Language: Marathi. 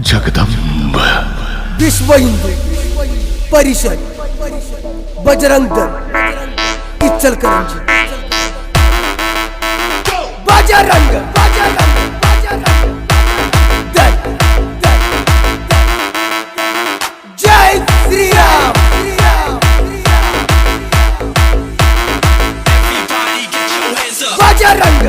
जगदंब विश्व हिंदू परिषद बजरंग दल इचलकरंजी बजरंग दल जय श्री राम बजरंग